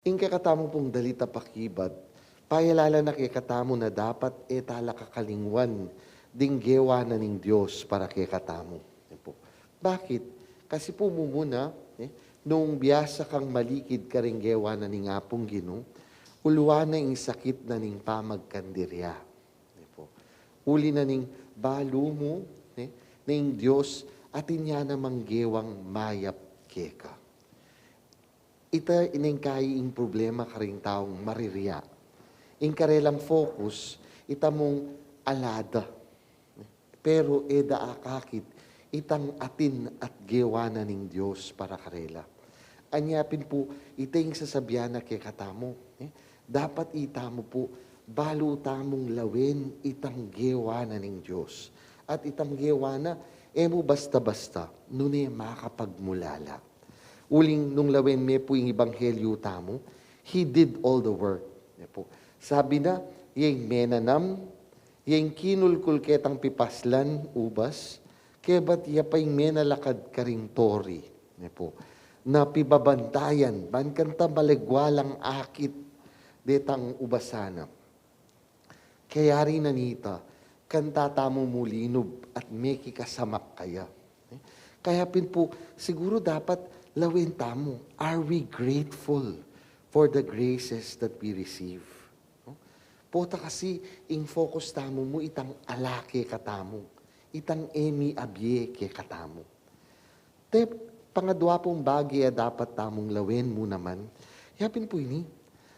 Ingkakatamo pong dalita pakibad, payalala na kekatamo na dapat etala kakalingwan dinggewa na ning Diyos para kekatamo. Yan po. Bakit? Kasi po mumuna, nung biyasa kang malikid karinggewa na ning apong Ginoo, uluwa na ing sakit na ning pamagkandirya. Yan po. Uli na ning balo mo, ning Diyos at inya namang gewang mayap keka. Ita inengkay problema karing taong maririya. Ingkarelang focus, ita mong alada. Pero eda akakit, itang atin at gewana ning Diyos para karela. Anyapin po, ita yung sasabihan na kekatamo. Dapat itamo po, balo tamong lawin itang gewana ning Diyos. At itang gewana, emo basta-basta, nune makapagmulala. Uling nung lawin me po yung ibanghelyo tamo, He did all the work. Sabi na, yung menanam, yung kinulkul ketang pipaslan, ubas, kebat yapay menalakad karing tori. Na pibabantayan, ban kanta balegwalang akit, detang ubasana. Kaya rin nanita, kanta tamo mulinob at meki kasamak kaya. Kaya pin po, siguro dapat lawin tamo, are we grateful for the graces that we receive? Pota kasi, ing focus tamo mo, itang alake katamo, itang emi abye ke katamo. Te, pangadwa pong bagay dapat tamong lawin mo naman, yapin po ini,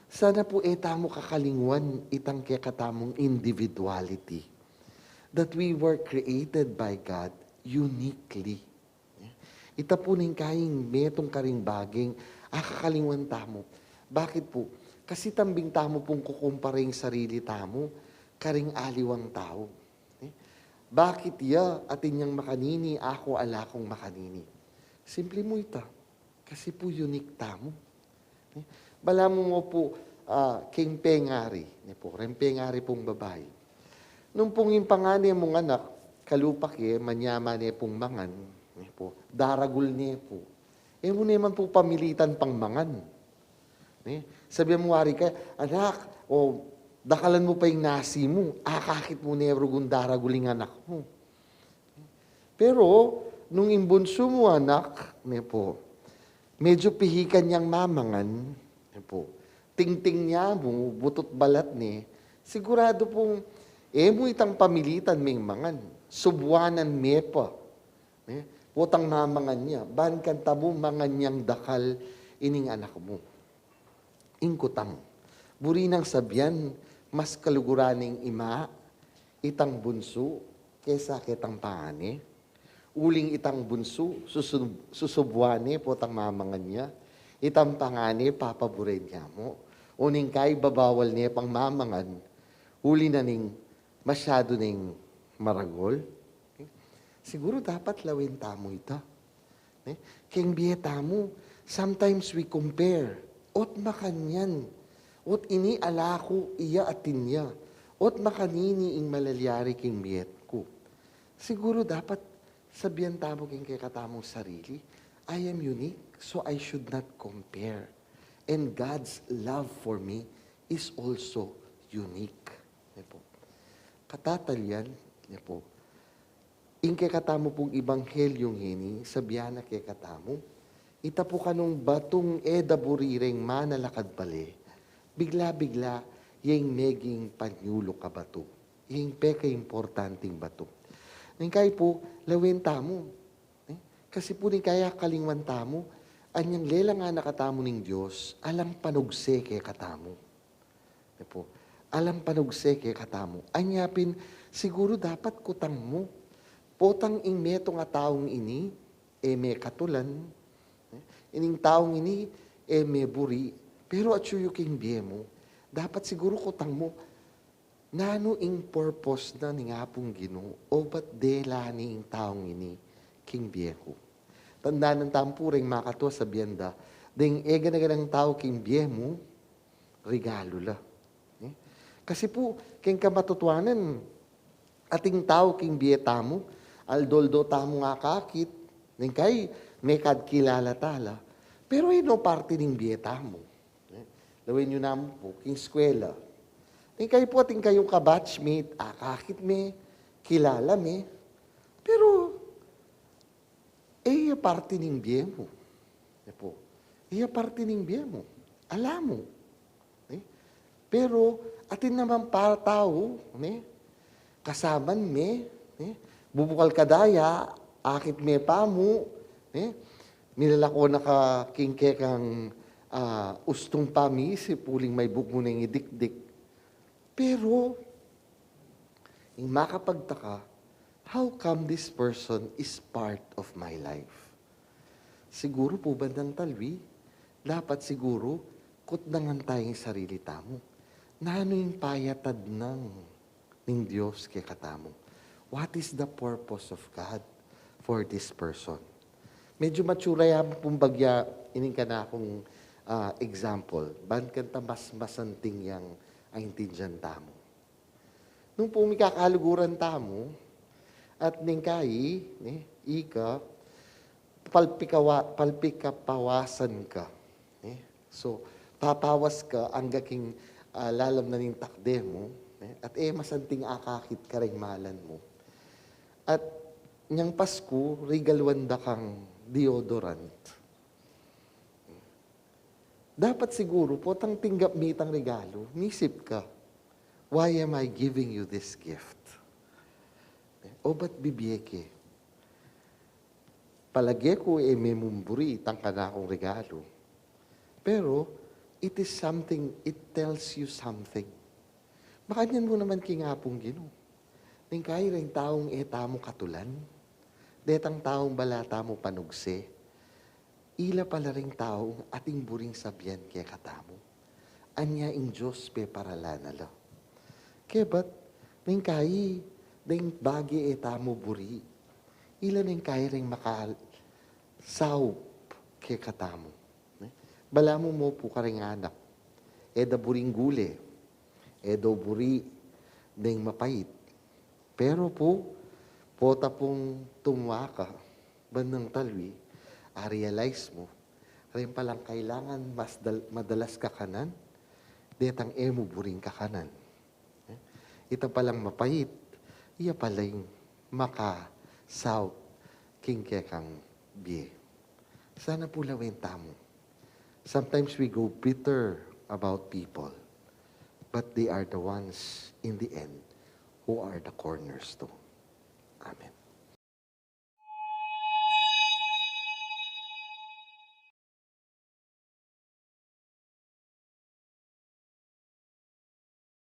sana po tamo kakalingwan itang ke katamong individuality, that we were created by God uniquely. Ita po ning kaing metong karing baging akakalingwan tamo. Bakit po? Kasi tambing tamo pong kukumparing sarili tamo, karing aliwang tao. Bakit ya atin niyang makanini, ako ala kong makanini? Simple mo ita. Kasi po unique tamo. Bala mo po, king pengari, rempengari pong babae. Nung pong yung pangani mong anak, kalupak manyama pong mangan, daragul niya po. Mo naman po pamilitan pang mangan. Sabihan mo wari ka, anak, dakalan mo pa yung nasi mo, akakit mo na yung daraguling anak mo. Pero, nung imbunso mo anak, medyo pihikan niyang mamangan, tingting niya mo, butot balat ni, sigurado pong, mo itang pamilitan may mangan, subwanan me pa. Putang mamangan niya, ban kanta mo mangan niyang dakal ining anak mo. Ingkutang, buri nang sabyan, mas kaluguraning ima, itang bunso, kesa kitang paane. Uling itang bunso, susubwane, putang mamangan niya. Itang pangane, papaburin niya mo. Uning kay babawal niya pang mamangan, uli na ning masyado ning maragol. Siguro dapat lawin tamo ita. Keng biye tamo, sometimes we compare. Ot makanyan. Ot ini alako iya atin niya. Ot makanini ing malalyari keng biyet ko. Siguro dapat sabihan tamo keng kay katamong sarili, I am unique, so I should not compare. And God's love for me is also unique. Katatalyan, ing kekatamo pong ibanghelyong hini, sabihan na kekatamo, ita po kanong batong burireng manalakad bale, bigla-bigla, yung meging panyulo ka bato. Yung peka importanting bato. Ning kay po, lawin tamo. Kasi po ning kaya kalingwan tamo, anyang lela nga nakatamo ning Diyos, alang panugse ke katamo. Alang panugse ke katamo. Anyapin, siguro dapat kutang mo, potang ing meto nga taong ini, may katulan, ining taong ini, may buri, pero at suyo king biye mo, dapat siguro kutang mo, nano ing purpose na ni nga pong Ginoo, o ba't dela ni ing taong ini, king biye ko. Tandaan ng tampuring makatwa sa biyanda, ding na tao king biye mo, regalo la. Kasi po, king kamatutuanan, ating tao king biye tamo, aldoldo tamo nga kakit, ning kay may kad kilala tala, pero ino parte ning biye tamo. Gawin nyo naman po, king eskwela. Tingkay po, tingkay yung kabatchmate, kakit me, kilala me. Pero, parte ng biye mo. Po. Parte ng biye mo. Alam mo. Pero, atin naman para tao, kasaban me, bubukal kadaya, akit me pa mo, nilalako na ka kingke kang ustong pamisi, puling may bugmo na yung idikdik. Pero, yung makapagtaka, how come this person is part of my life? Siguro po bandang talwi, dapat siguro, kutdangan tayong sarili tamo. Na ano yung payatad ng Diyos kay katamo? What is the purpose of God for this person? Medyo matsura yan pong bagya, ining ka na akong example. Ban kanta mas masanting yang ang intindihan tamo. Nung po may kakaluguran tamo, at ningkayi, ika, palpikapawasan ka. So, papawas ka ang gaking lalam na ning takde mo, at masanting akakit ka rin malan mo. At niyang Pasko, regalwanda kang deodorant. Dapat siguro, potang tinggap mitang regalo, nisip ka, why am I giving you this gift? O ba't bibiyeke? Palagye ko may mumburi, tangka na akong regalo. Pero, it is something, it tells you something. Makanyan mo naman kingapong Ginoo. Ning kaya rin taong tamo katulan, detang taong balata mo panugse, ila pala ring taong ating buring sabyan kaya katamo. Anya ing Diyos pe paralanala. Kaya ba't, ning kaya, ning bagi tamo buri, ila ning kaya ring makasawp kaya katamo. Bala mo po karing anak, da buring gule, do buri ding mapait. Pero po, pota pong tumwa ka, bandang talwi, realize mo, rin palang kailangan madalas ka kanan, detang mo buring ka kanan. Ito palang mapait, iya palang maka-south kingke kang biye. Sana po lawin tamo. Sometimes we go bitter about people, but they are the ones in the end who are the cornerstone. Amen.